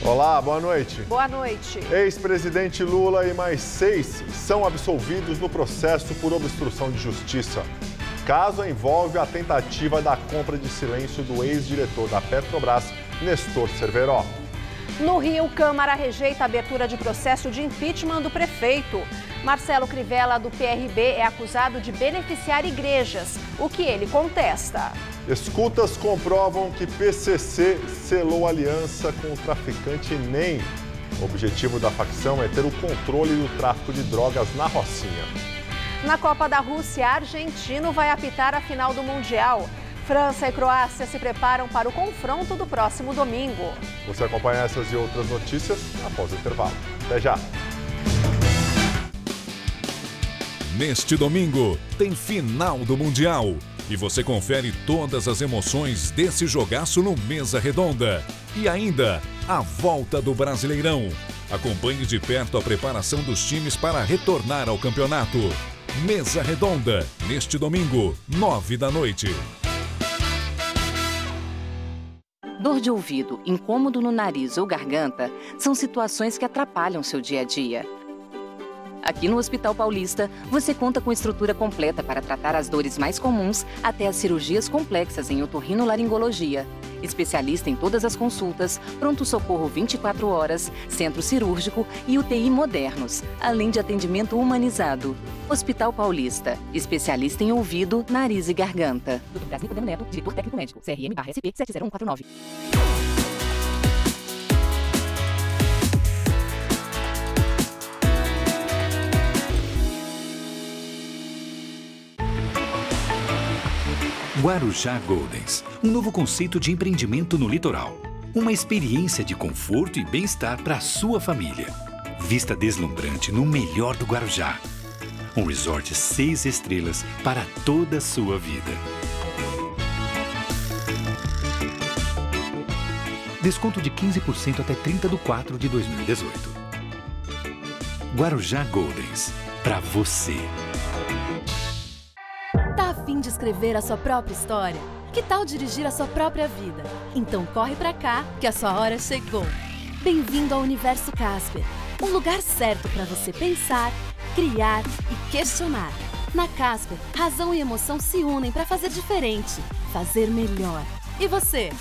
Olá, boa noite. Boa noite. Ex-presidente Lula e mais 6 são absolvidos no processo por obstrução de justiça. Caso envolve a tentativa da compra de silêncio do ex-diretor da Petrobras, Nestor Cerveró. No Rio, Câmara rejeita a abertura de processo de impeachment do prefeito. Marcelo Crivella, do PRB, é acusado de beneficiar igrejas, o que ele contesta. Escutas comprovam que PCC selou aliança com o traficante NEM. O objetivo da facção é ter o controle do tráfico de drogas na Rocinha. Na Copa da Rússia, argentino vai apitar a final do Mundial. França e Croácia se preparam para o confronto do próximo domingo. Você acompanha essas e outras notícias após o intervalo. Até já! Neste domingo, tem final do Mundial. E você confere todas as emoções desse jogaço no Mesa Redonda. E ainda, a volta do Brasileirão. Acompanhe de perto a preparação dos times para retornar ao campeonato. Mesa Redonda, neste domingo, 9 da noite. Dor de ouvido, incômodo no nariz ou garganta são situações que atrapalham seu dia a dia. Aqui no Hospital Paulista, você conta com estrutura completa para tratar as dores mais comuns até as cirurgias complexas em otorrinolaringologia. Especialista em todas as consultas, pronto-socorro 24 horas, centro cirúrgico e UTI modernos, além de atendimento humanizado. Hospital Paulista, especialista em ouvido, nariz e garganta. Dr. Brasil Podemos Neto, diretor técnico médico, CRM/SP 70149. Guarujá Goldens, um novo conceito de empreendimento no litoral. Uma experiência de conforto e bem-estar para a sua família. Vista deslumbrante no melhor do Guarujá. Um resort 6 estrelas para toda a sua vida. Desconto de 15% até 30/4/2018. Guarujá Goldens, para você. Tá a fim de escrever a sua própria história? Que tal dirigir a sua própria vida? Então corre pra cá, que a sua hora chegou. Bem-vindo ao Universo Casper, um lugar certo para você pensar, criar e questionar. Na Casper, razão e emoção se unem para fazer diferente, fazer melhor. E você,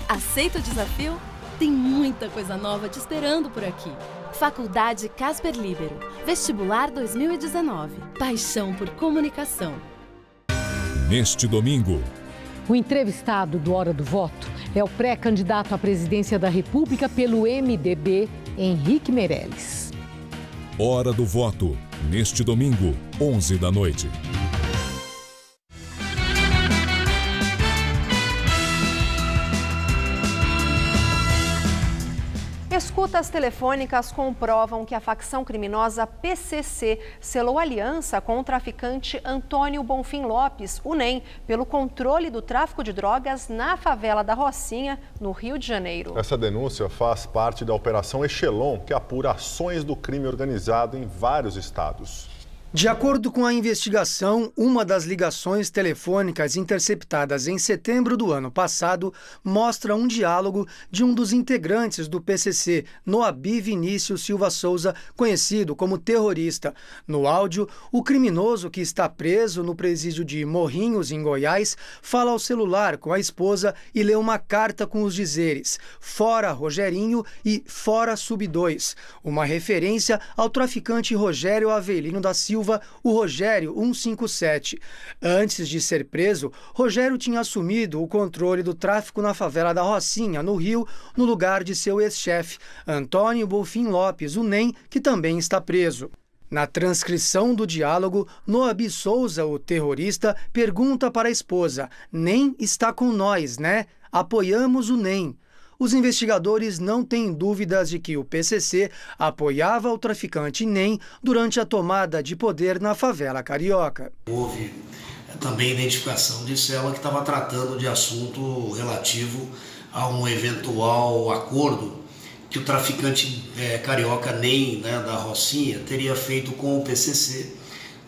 aceita o desafio? Tem muita coisa nova te esperando por aqui. Faculdade Casper Líbero, Vestibular 2019, paixão por comunicação. Neste domingo, o entrevistado do Hora do Voto é o pré-candidato à presidência da República pelo MDB, Henrique Meirelles. Hora do Voto, neste domingo, 11 da noite. Escutas telefônicas comprovam que a facção criminosa PCC selou aliança com o traficante Antônio Bonfim Lopes, o NEM, pelo controle do tráfico de drogas na favela da Rocinha, no Rio de Janeiro. Essa denúncia faz parte da Operação Echelon, que apura ações do crime organizado em vários estados. De acordo com a investigação, uma das ligações telefônicas interceptadas em setembro do ano passado mostra um diálogo de um dos integrantes do PCC, Noabi Vinícius Silva Souza, conhecido como terrorista. No áudio, o criminoso, que está preso no presídio de Morrinhos, em Goiás, fala ao celular com a esposa e lê uma carta com os dizeres "Fora Rogerinho" e "Fora Sub-2", uma referência ao traficante Rogério Avelino da Silva, o Rogério 157. Antes de ser preso, Rogério tinha assumido o controle do tráfico na favela da Rocinha, no Rio, no lugar de seu ex-chefe, Antônio Bonfim Lopes, o NEM, que também está preso. Na transcrição do diálogo, Noabi Souza, o terrorista, pergunta para a esposa: "NEM está com nós, né? Apoiamos o NEM." Os investigadores não têm dúvidas de que o PCC apoiava o traficante NEM durante a tomada de poder na favela carioca. Houve também identificação de célula que estava tratando de assunto relativo a um eventual acordo que o traficante carioca NEM, né, da Rocinha, teria feito com o PCC,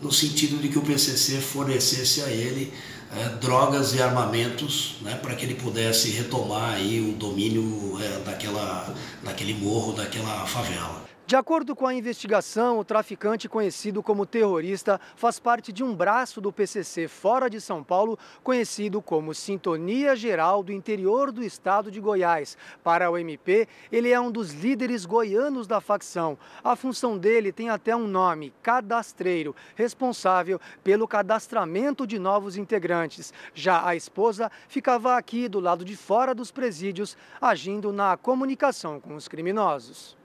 no sentido de que o PCC fornecesse a ele drogas e armamentos, né, para que ele pudesse retomar aí o domínio daquele morro, daquela favela. De acordo com a investigação, o traficante conhecido como terrorista faz parte de um braço do PCC fora de São Paulo, conhecido como Sintonia Geral do Interior do Estado de Goiás. Para o MP, ele é um dos líderes goianos da facção. A função dele tem até um nome, cadastreiro, responsável pelo cadastramento de novos integrantes. Já a esposa ficava aqui do lado de fora dos presídios, agindo na comunicação com os criminosos.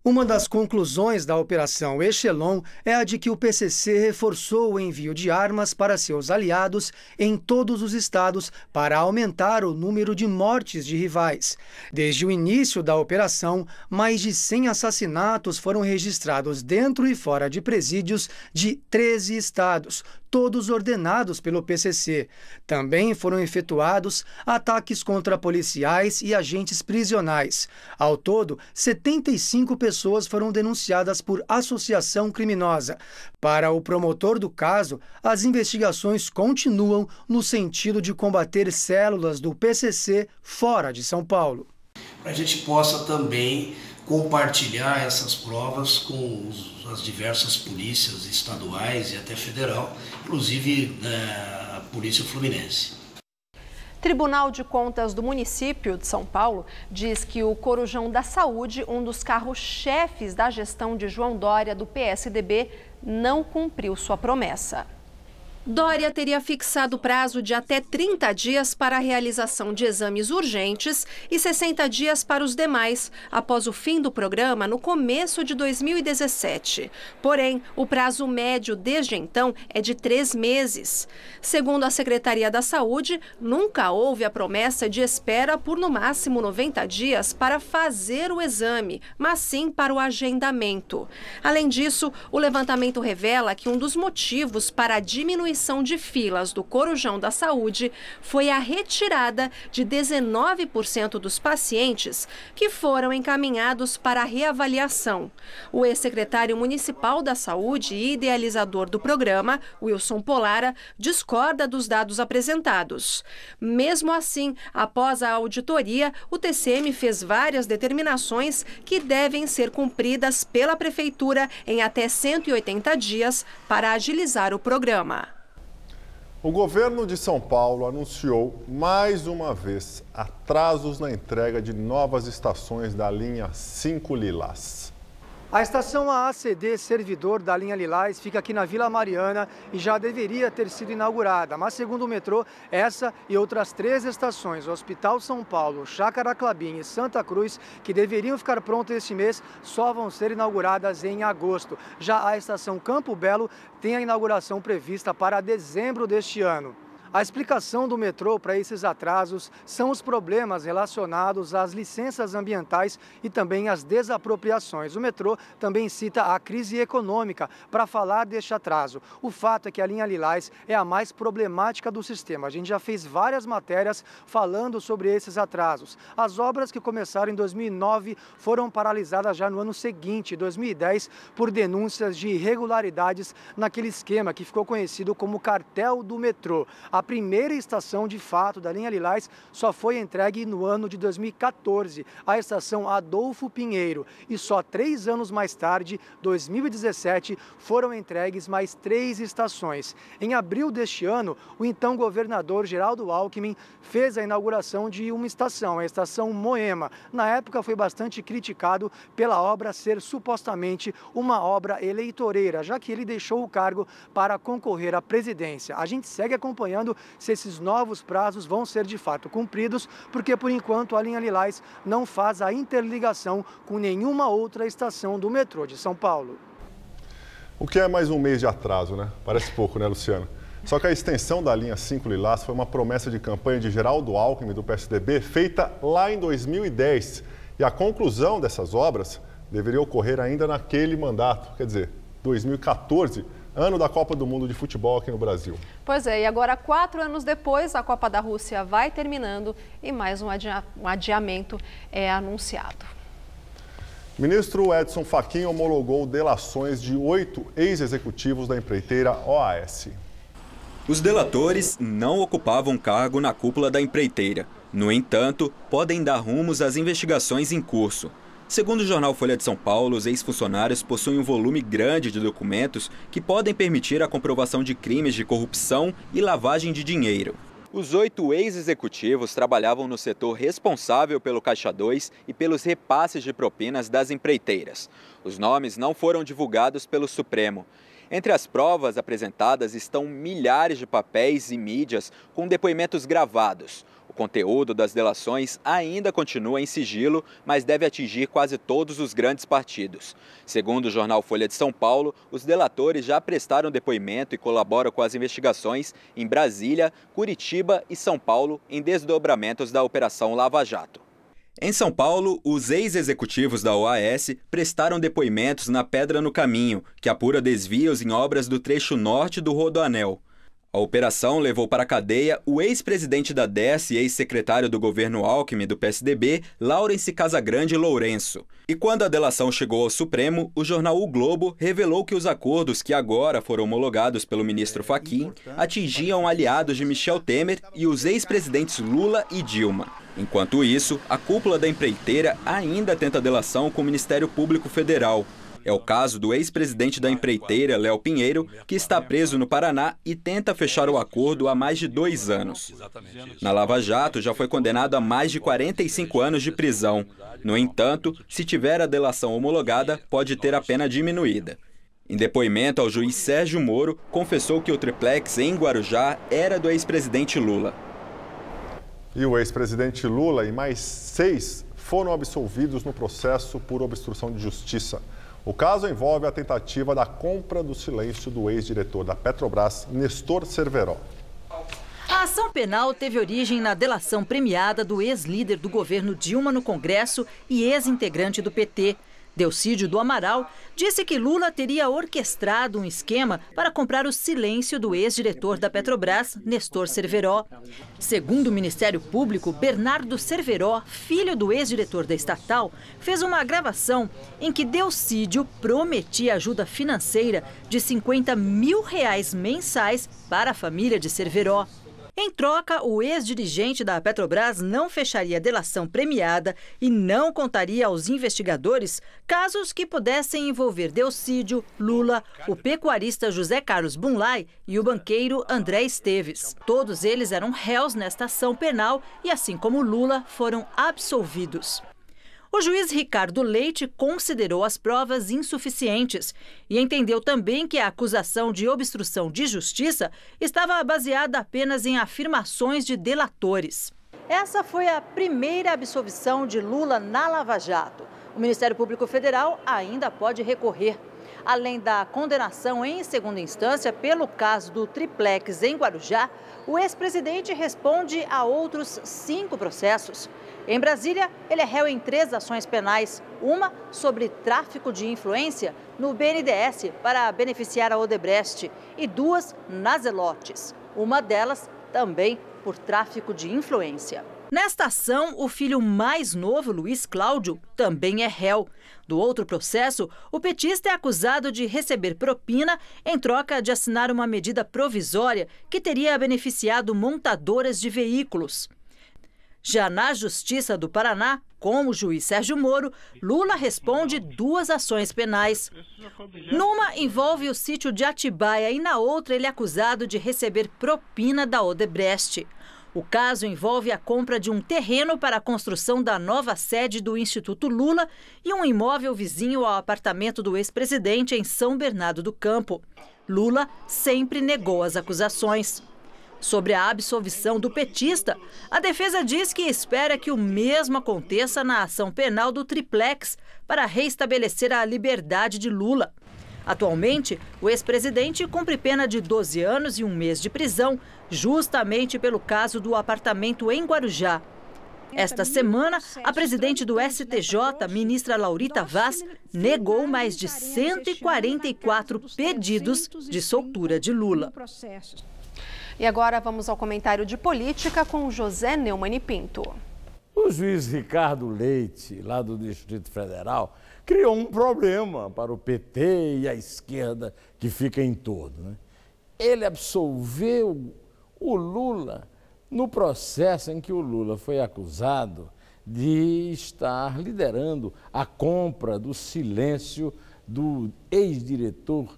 Uma das conclusões da Operação Echelon é a de que o PCC reforçou o envio de armas para seus aliados em todos os estados para aumentar o número de mortes de rivais. Desde o início da operação, mais de 100 assassinatos foram registrados dentro e fora de presídios de 13 estados, todos ordenados pelo PCC. Também foram efetuados ataques contra policiais e agentes prisionais. Ao todo, 75 pessoas foram denunciadas por associação criminosa. Para o promotor do caso, as investigações continuam no sentido de combater células do PCC fora de São Paulo. Para a gente possa também compartilhar essas provas com as diversas polícias estaduais e até federal, inclusive a Polícia Fluminense. Tribunal de Contas do município de São Paulo diz que o Corujão da Saúde, um dos carros-chefes da gestão de João Dória do PSDB, não cumpriu sua promessa. Dória teria fixado prazo de até 30 dias para a realização de exames urgentes e 60 dias para os demais, após o fim do programa no começo de 2017. Porém, o prazo médio desde então é de 3 meses. Segundo a Secretaria da Saúde, nunca houve a promessa de espera por no máximo 90 dias para fazer o exame, mas sim para o agendamento. Além disso, o levantamento revela que um dos motivos para a diminuição de filas do Corujão da Saúde foi a retirada de 19% dos pacientes que foram encaminhados para a reavaliação. O ex-secretário municipal da Saúde e idealizador do programa, Wilson Polara, discorda dos dados apresentados. Mesmo assim, após a auditoria, o TCM fez várias determinações que devem ser cumpridas pela Prefeitura em até 180 dias para agilizar o programa. O governo de São Paulo anunciou mais uma vez atrasos na entrega de novas estações da linha 5 Lilás. A estação AACD Servidor da linha Lilás fica aqui na Vila Mariana e já deveria ter sido inaugurada, mas segundo o metrô, essa e outras 3 estações, Hospital São Paulo, Chácara Clabim e Santa Cruz, que deveriam ficar prontas este mês, só vão ser inauguradas em agosto. Já a estação Campo Belo tem a inauguração prevista para dezembro deste ano. A explicação do metrô para esses atrasos são os problemas relacionados às licenças ambientais e também às desapropriações. O metrô também cita a crise econômica para falar deste atraso. O fato é que a linha Lilás é a mais problemática do sistema. A gente já fez várias matérias falando sobre esses atrasos. As obras que começaram em 2009 foram paralisadas já no ano seguinte, 2010, por denúncias de irregularidades naquele esquema que ficou conhecido como cartel do metrô. A primeira estação, de fato, da linha Lilás só foi entregue no ano de 2014, a estação Adolfo Pinheiro. E só 3 anos mais tarde, 2017, foram entregues mais 3 estações. Em abril deste ano, o então governador Geraldo Alckmin fez a inauguração de uma estação, a estação Moema. Na época foi bastante criticado pela obra ser supostamente uma obra eleitoreira, já que ele deixou o cargo para concorrer à presidência. A gente segue acompanhando se esses novos prazos vão ser de fato cumpridos, porque por enquanto a linha Lilás não faz a interligação com nenhuma outra estação do metrô de São Paulo. O que é mais um mês de atraso, né? Parece pouco, né, Luciano? Só que a extensão da linha 5 Lilás foi uma promessa de campanha de Geraldo Alckmin, do PSDB, feita lá em 2010. E a conclusão dessas obras deveria ocorrer ainda naquele mandato, quer dizer, 2014, ano da Copa do Mundo de Futebol aqui no Brasil. Pois é, e agora 4 anos depois, a Copa da Rússia vai terminando e mais um adiamento é anunciado. Ministro Edson Fachin homologou delações de 8 ex-executivos da empreiteira OAS. Os delatores não ocupavam cargo na cúpula da empreiteira. No entanto, podem dar rumos às investigações em curso. Segundo o jornal Folha de São Paulo, os ex-funcionários possuem um volume grande de documentos que podem permitir a comprovação de crimes de corrupção e lavagem de dinheiro. Os 8 ex-executivos trabalhavam no setor responsável pelo Caixa 2 e pelos repasses de propinas das empreiteiras. Os nomes não foram divulgados pelo Supremo. Entre as provas apresentadas estão milhares de papéis e mídias com depoimentos gravados. O conteúdo das delações ainda continua em sigilo, mas deve atingir quase todos os grandes partidos. Segundo o jornal Folha de São Paulo, os delatores já prestaram depoimento e colaboram com as investigações em Brasília, Curitiba e São Paulo em desdobramentos da Operação Lava Jato. Em São Paulo, os ex-executivos da OAS prestaram depoimentos na Pedra no Caminho, que apura desvios em obras do trecho norte do Rodoanel. A operação levou para a cadeia o ex-presidente da DES e ex-secretário do governo Alckmin do PSDB, Laurence Casagrande Lourenço. E quando a delação chegou ao Supremo, o jornal O Globo revelou que os acordos que agora foram homologados pelo ministro Fachin atingiam aliados de Michel Temer e os ex-presidentes Lula e Dilma. Enquanto isso, a cúpula da empreiteira ainda tenta delação com o Ministério Público Federal. É o caso do ex-presidente da empreiteira, Léo Pinheiro, que está preso no Paraná e tenta fechar o acordo há mais de 2 anos. Na Lava Jato, já foi condenado a mais de 45 anos de prisão. No entanto, se tiver a delação homologada, pode ter a pena diminuída. Em depoimento ao juiz Sérgio Moro, confessou que o triplex em Guarujá era do ex-presidente Lula. E o ex-presidente Lula e mais 6 foram absolvidos no processo por obstrução de justiça. O caso envolve a tentativa da compra do silêncio do ex-diretor da Petrobras, Nestor Cerveró. A ação penal teve origem na delação premiada do ex-líder do governo Dilma no Congresso e ex-integrante do PT. Delcídio do Amaral disse que Lula teria orquestrado um esquema para comprar o silêncio do ex-diretor da Petrobras, Nestor Cerveró. Segundo o Ministério Público, Bernardo Cerveró, filho do ex-diretor da estatal, fez uma gravação em que Delcídio prometia ajuda financeira de R$50 mil mensais para a família de Cerveró. Em troca, o ex-dirigente da Petrobras não fecharia a delação premiada e não contaria aos investigadores casos que pudessem envolver Delcídio, Lula, o pecuarista José Carlos Bunlai e o banqueiro André Esteves. Todos eles eram réus nesta ação penal e, assim como Lula, foram absolvidos. O juiz Ricardo Leite considerou as provas insuficientes e entendeu também que a acusação de obstrução de justiça estava baseada apenas em afirmações de delatores. Essa foi a primeira absolvição de Lula na Lava Jato. O Ministério Público Federal ainda pode recorrer. Além da condenação em segunda instância pelo caso do triplex em Guarujá, o ex-presidente responde a outros 5 processos. Em Brasília, ele é réu em 3 ações penais, uma sobre tráfico de influência no BNDES para beneficiar a Odebrecht e 2 na Zelotes, uma delas também por tráfico de influência. Nesta ação, o filho mais novo, Luiz Cláudio, também é réu. Do outro processo, o petista é acusado de receber propina em troca de assinar uma medida provisória que teria beneficiado montadoras de veículos. Já na Justiça do Paraná, com o juiz Sérgio Moro, Lula responde 2 ações penais. Numa envolve o sítio de Atibaia e na outra ele é acusado de receber propina da Odebrecht. O caso envolve a compra de um terreno para a construção da nova sede do Instituto Lula e um imóvel vizinho ao apartamento do ex-presidente em São Bernardo do Campo. Lula sempre negou as acusações. Sobre a absolvição do petista, a defesa diz que espera que o mesmo aconteça na ação penal do triplex para reestabelecer a liberdade de Lula. Atualmente, o ex-presidente cumpre pena de 12 anos e 1 mês de prisão, justamente pelo caso do apartamento em Guarujá. Esta semana, a presidente do STJ, ministra Laurita Vaz, negou mais de 144 pedidos de soltura de Lula. E agora vamos ao comentário de política com José Neumann e Pinto. O juiz Ricardo Leite, lá do Distrito Federal, criou um problema para o PT e a esquerda que fica em torno, né? ele absolveu o Lula no processo em que o Lula foi acusado de estar liderando a compra do silêncio do ex-diretor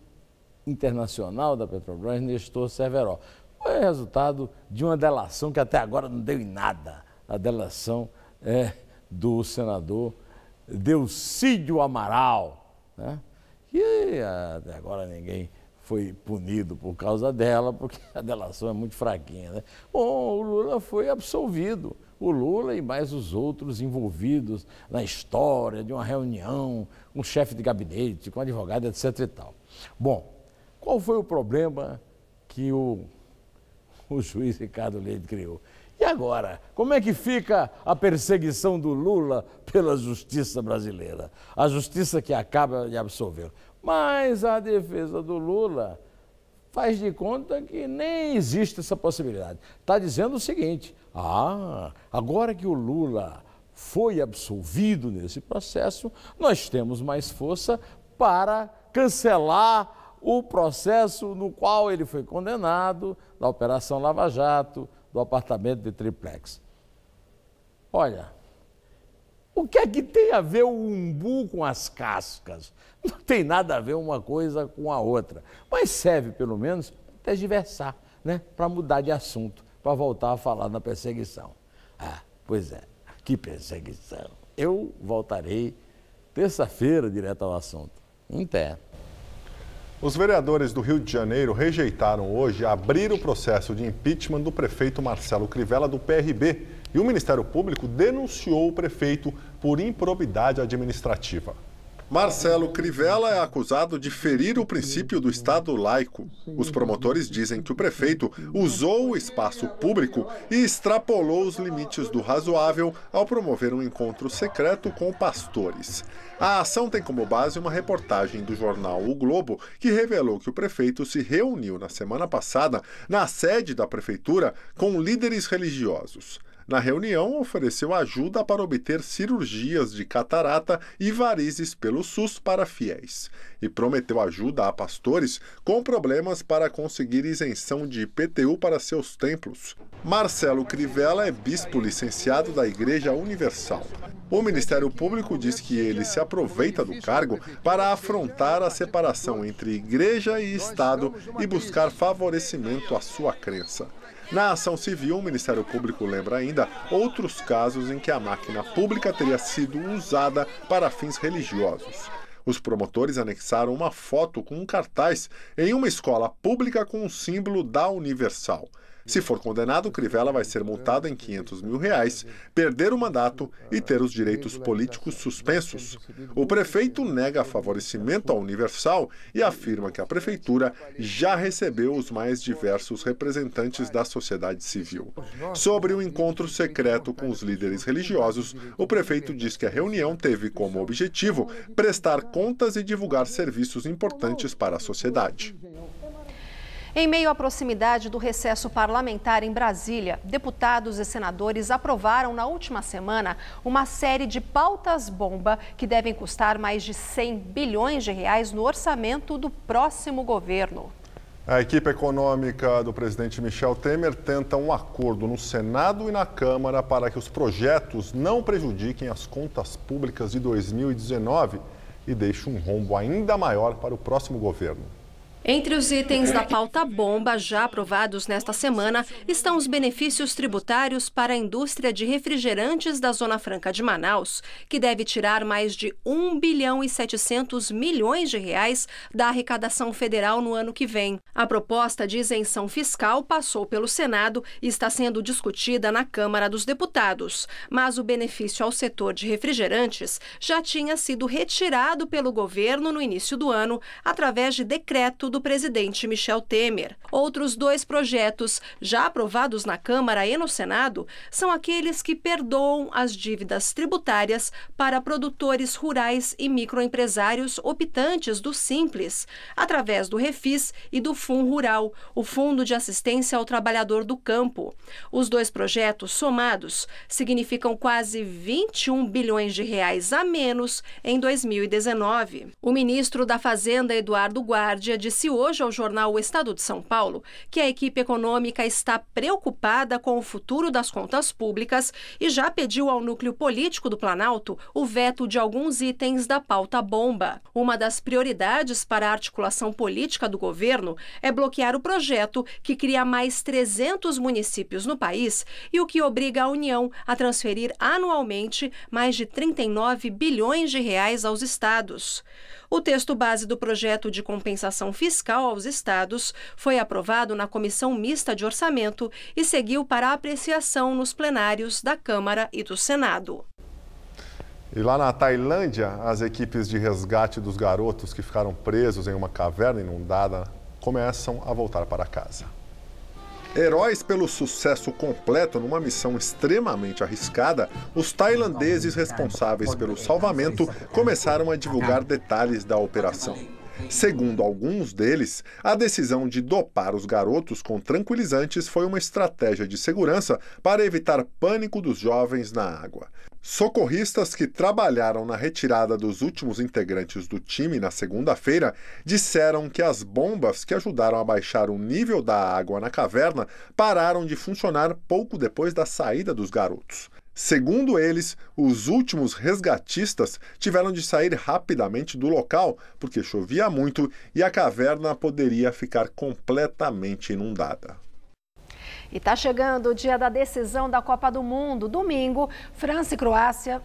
internacional da Petrobras, Nestor Cerveró. Foi resultado de uma delação que até agora não deu em nada. A delação do senador Delcídio Amaral, né? E até agora ninguém foi punido por causa dela, porque a delação é muito fraquinha, né? Bom, o Lula foi absolvido. O Lula e mais os outros envolvidos na história de uma reunião com o chefe de gabinete, com advogado, etc. e tal. Bom, qual foi o problema que o juiz Ricardo Leite criou? E agora, como é que fica a perseguição do Lula pela justiça brasileira? A justiça que acaba de absolvê-lo. Mas a defesa do Lula faz de conta que nem existe essa possibilidade. Está dizendo o seguinte: agora que o Lula foi absolvido nesse processo, nós temos mais força para cancelar o processo no qual ele foi condenado, da Operação Lava Jato, do apartamento de triplex. Olha, o que é que tem a ver o umbu com as cascas? Não tem nada a ver uma coisa com a outra, mas serve pelo menos para diversar, né? Para mudar de assunto, para voltar a falar na perseguição. Pois é, que perseguição. Eu voltarei terça-feira direto ao assunto. Até. Os vereadores do Rio de Janeiro rejeitaram hoje abrir o processo de impeachment do prefeito Marcelo Crivella, do PRB. E o Ministério Público denunciou o prefeito por improbidade administrativa. Marcelo Crivella é acusado de ferir o princípio do Estado laico. Os promotores dizem que o prefeito usou o espaço público e extrapolou os limites do razoável ao promover um encontro secreto com pastores. A ação tem como base uma reportagem do jornal O Globo, que revelou que o prefeito se reuniu na semana passada na sede da prefeitura com líderes religiosos. Na reunião, ofereceu ajuda para obter cirurgias de catarata e varizes pelo SUS para fiéis. E prometeu ajuda a pastores com problemas para conseguir isenção de IPTU para seus templos. Marcelo Crivella é bispo licenciado da Igreja Universal. O Ministério Público diz que ele se aproveita do cargo para afrontar a separação entre igreja e Estado e buscar favorecimento à sua crença. Na ação civil, o Ministério Público lembra ainda outros casos em que a máquina pública teria sido usada para fins religiosos. Os promotores anexaram uma foto com um cartaz em uma escola pública com o símbolo da Universal. Se for condenado, Crivella vai ser multado em R$500 mil, perder o mandato e ter os direitos políticos suspensos. O prefeito nega favorecimento à Universal e afirma que a prefeitura já recebeu os mais diversos representantes da sociedade civil. Sobre o encontro secreto com os líderes religiosos, o prefeito diz que a reunião teve como objetivo prestar contas e divulgar serviços importantes para a sociedade. Em meio à proximidade do recesso parlamentar em Brasília, deputados e senadores aprovaram na última semana uma série de pautas-bomba que devem custar mais de R$100 bilhões no orçamento do próximo governo. A equipe econômica do presidente Michel Temer tenta um acordo no Senado e na Câmara para que os projetos não prejudiquem as contas públicas de 2019 e deixem um rombo ainda maior para o próximo governo. Entre os itens da pauta-bomba já aprovados nesta semana estão os benefícios tributários para a indústria de refrigerantes da Zona Franca de Manaus, que deve tirar mais de R$1 bilhão e 700 milhões da arrecadação federal no ano que vem. A proposta de isenção fiscal passou pelo Senado e está sendo discutida na Câmara dos Deputados, mas o benefício ao setor de refrigerantes já tinha sido retirado pelo governo no início do ano através de decreto do presidente Michel Temer. Outros dois projetos já aprovados na Câmara e no Senado são aqueles que perdoam as dívidas tributárias para produtores rurais e microempresários optantes do Simples, através do Refis e do Fundo Rural, o Fundo de Assistência ao Trabalhador do Campo. Os dois projetos somados significam quase R$21 bilhões a menos em 2019. O ministro da Fazenda, Eduardo Guardia, disse disse hoje ao jornal O Estado de São Paulo que a equipe econômica está preocupada com o futuro das contas públicas e já pediu ao núcleo político do Planalto o veto de alguns itens da pauta bomba. Uma das prioridades para a articulação política do governo é bloquear o projeto que cria mais 300 municípios no país e o que obriga a União a transferir anualmente mais de 39 bilhões de reais aos estados. O texto base do projeto de compensação fiscal aos estados foi aprovado na Comissão Mista de Orçamento e seguiu para apreciação nos plenários da Câmara e do Senado. E lá na Tailândia, as equipes de resgate dos garotos que ficaram presos em uma caverna inundada começam a voltar para casa. Heróis pelo sucesso completo numa missão extremamente arriscada, os tailandeses responsáveis pelo salvamento começaram a divulgar detalhes da operação. Segundo alguns deles, a decisão de dopar os garotos com tranquilizantes foi uma estratégia de segurança para evitar pânico dos jovens na água. Socorristas que trabalharam na retirada dos últimos integrantes do time na segunda-feira disseram que as bombas que ajudaram a baixar o nível da água na caverna pararam de funcionar pouco depois da saída dos garotos. Segundo eles, os últimos resgatistas tiveram de sair rapidamente do local porque chovia muito e a caverna poderia ficar completamente inundada. E está chegando o dia da decisão da Copa do Mundo. Domingo, França e Croácia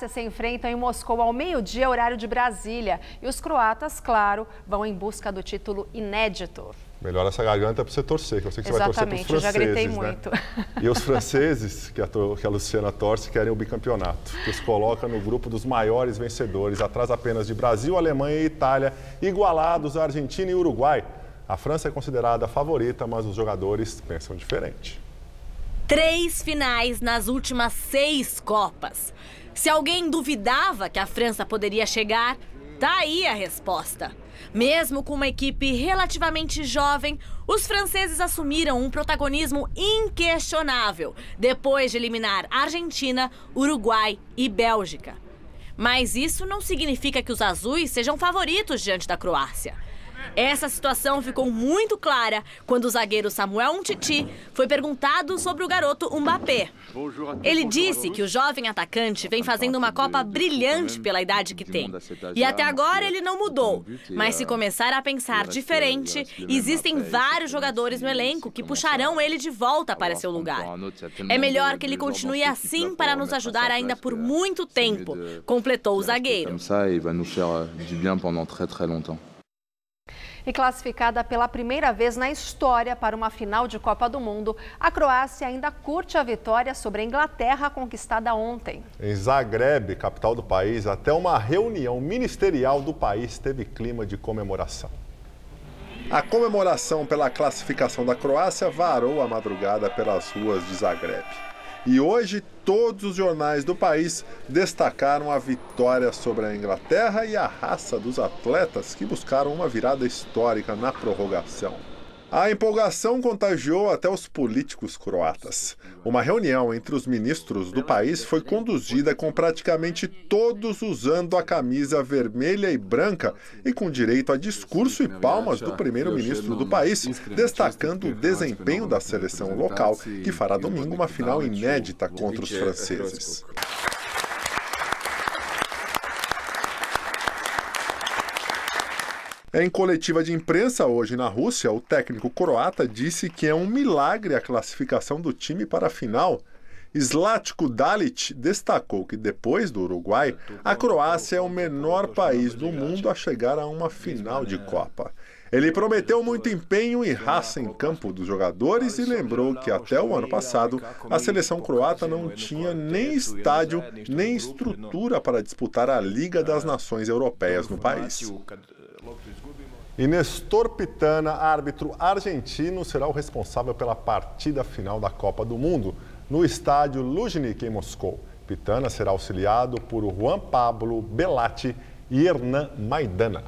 se enfrentam em Moscou ao meio-dia, horário de Brasília. E os croatas, claro, vão em busca do título inédito. Melhor essa garganta para você torcer, que eu sei que você vai torcer para os franceses, já gritei né? muito. E os franceses, que a Luciana torce, querem o bicampeonato, que os coloca no grupo dos maiores vencedores, atrás apenas de Brasil, Alemanha e Itália, igualados a Argentina e Uruguai. A França é considerada a favorita, mas os jogadores pensam diferente. 3 finais nas últimas 6 Copas. Se alguém duvidava que a França poderia chegar, tá aí a resposta. Mesmo com uma equipe relativamente jovem, os franceses assumiram um protagonismo inquestionável depois de eliminar Argentina, Uruguai e Bélgica. Mas isso não significa que os azuis sejam favoritos diante da Croácia. Essa situação ficou muito clara quando o zagueiro Samuel Umtiti foi perguntado sobre o garoto Mbappé. Ele disse que o jovem atacante vem fazendo uma Copa brilhante pela idade que tem. E até agora ele não mudou. Mas se começar a pensar diferente, existem vários jogadores no elenco que puxarão ele de volta para seu lugar. É melhor que ele continue assim para nos ajudar ainda por muito tempo, completou o zagueiro. E classificada pela primeira vez na história para uma final de Copa do Mundo, a Croácia ainda curte a vitória sobre a Inglaterra conquistada ontem. Em Zagreb, capital do país, até uma reunião ministerial do país teve clima de comemoração. A comemoração pela classificação da Croácia varou a madrugada pelas ruas de Zagreb. E hoje, todos os jornais do país destacaram a vitória sobre a Inglaterra e a raça dos atletas que buscaram uma virada histórica na prorrogação. A empolgação contagiou até os políticos croatas. Uma reunião entre os ministros do país foi conduzida com praticamente todos usando a camisa vermelha e branca e com direito a discurso e palmas do primeiro-ministro do país, destacando o desempenho da seleção local, que fará domingo uma final inédita contra os franceses. Em coletiva de imprensa hoje na Rússia, o técnico croata disse que é um milagre a classificação do time para a final. Zlatko Dalic destacou que depois do Uruguai, a Croácia é o menor país do mundo a chegar a uma final de Copa. Ele prometeu muito empenho e raça em campo dos jogadores e lembrou que até o ano passado a seleção croata não tinha nem estádio nem estrutura para disputar a Liga das Nações Europeias no país. E Nestor Pitana, árbitro argentino, será o responsável pela partida final da Copa do Mundo, no estádio Luzhniki, em Moscou. Pitana será auxiliado por Juan Pablo Belatti e Hernan Maidana.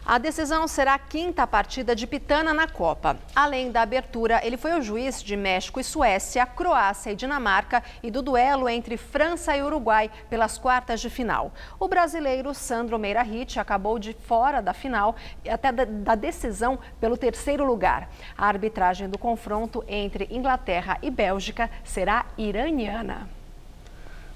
A decisão será a 5ª partida de Pitana na Copa. Além da abertura, ele foi o juiz de México e Suécia, Croácia e Dinamarca e do duelo entre França e Uruguai pelas quartas de final. O brasileiro Sandro Meirahit acabou de fora da final e até da decisão pelo 3º lugar. A arbitragem do confronto entre Inglaterra e Bélgica será iraniana.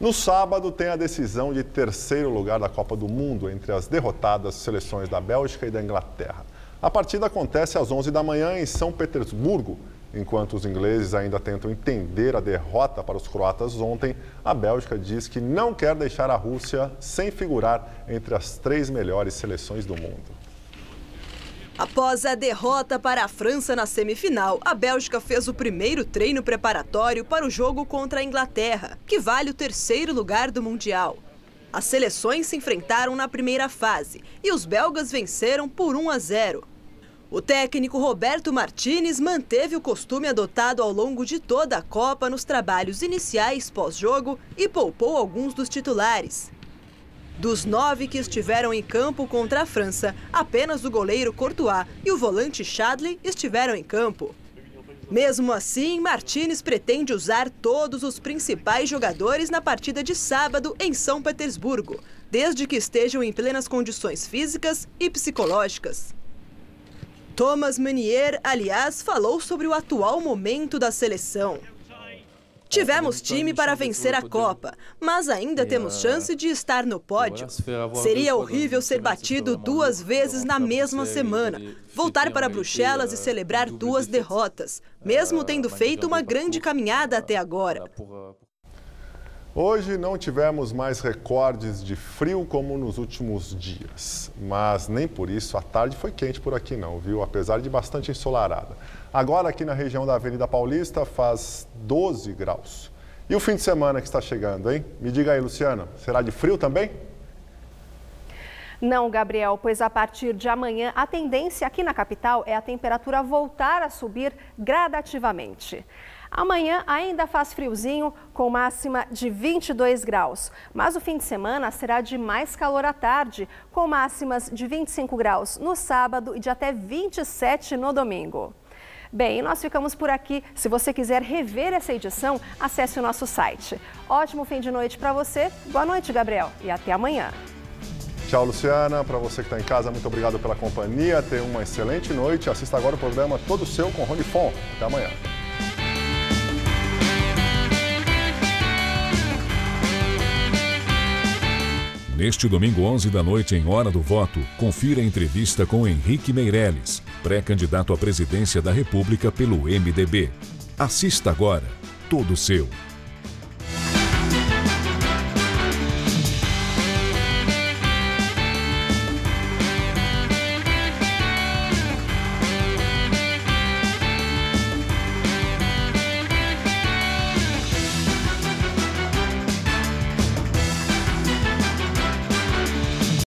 No sábado, tem a decisão de 3º lugar da Copa do Mundo entre as derrotadas seleções da Bélgica e da Inglaterra. A partida acontece às 11 da manhã em São Petersburgo. Enquanto os ingleses ainda tentam entender a derrota para os croatas ontem, a Bélgica diz que não quer deixar a Rússia sem figurar entre as 3 melhores seleções do mundo. Após a derrota para a França na semifinal, a Bélgica fez o primeiro treino preparatório para o jogo contra a Inglaterra, que vale o 3º lugar do Mundial. As seleções se enfrentaram na primeira fase e os belgas venceram por 1-0. O técnico Roberto Martínez manteve o costume adotado ao longo de toda a Copa nos trabalhos iniciais pós-jogo e poupou alguns dos titulares. Dos 9 que estiveram em campo contra a França, apenas o goleiro Courtois e o volante Chadli estiveram em campo. Mesmo assim, Martínez pretende usar todos os principais jogadores na partida de sábado em São Petersburgo, desde que estejam em plenas condições físicas e psicológicas. Thomas Meunier, aliás, falou sobre o atual momento da seleção. Tivemos time para vencer a Copa, mas ainda temos chance de estar no pódio. Seria horrível ser batido 2 vezes na mesma semana, voltar para Bruxelas e celebrar 2 derrotas, mesmo tendo feito uma grande caminhada até agora. Hoje não tivemos mais recordes de frio como nos últimos dias, mas nem por isso a tarde foi quente por aqui não, viu? Apesar de bastante ensolarada. Agora aqui na região da Avenida Paulista faz 12 graus. E o fim de semana que está chegando, hein? Me diga aí, Luciana, será de frio também? Não, Gabriel, pois a partir de amanhã a tendência aqui na capital é a temperatura voltar a subir gradativamente. Amanhã ainda faz friozinho, com máxima de 22 graus. Mas o fim de semana será de mais calor à tarde, com máximas de 25 graus no sábado e de até 27 no domingo. Bem, nós ficamos por aqui. Se você quiser rever essa edição, acesse o nosso site. Ótimo fim de noite para você. Boa noite, Gabriel, e até amanhã. Tchau, Luciana. Para você que está em casa, muito obrigado pela companhia. Tenha uma excelente noite. Assista agora o programa Todo Seu com Rony Fon. Até amanhã. Neste domingo, 11 da noite, em Hora do Voto, confira a entrevista com Henrique Meirelles, pré-candidato à presidência da República pelo MDB. Assista agora, Todo Seu.